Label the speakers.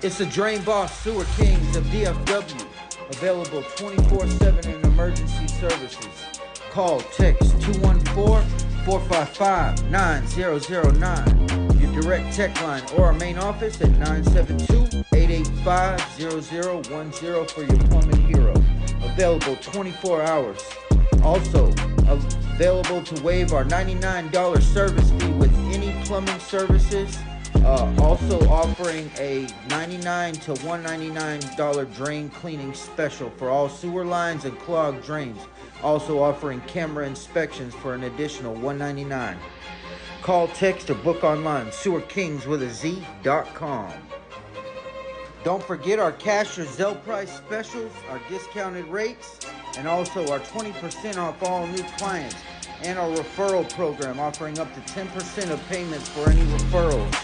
Speaker 1: It's the Drain Boss SewerKingz of DFW. Available 24/7 in emergency services. Call, text 214-455-9009. Your direct tech line or our main office at 972-885-0010 for your plumbing hero. Available 24 hours. Also available to waive our $99 service fee with any plumbing services. Also offering a $99 to $199 drain cleaning special for all sewer lines and clogged drains. Also offering camera inspections for an additional $199. Call, text, or book online. SewerKingz with a Z.com. Don't forget our cash or ZELLE price specials, our discounted rates, and also our 20% off all new clients, and our referral program offering up to 10% of payments for any referrals.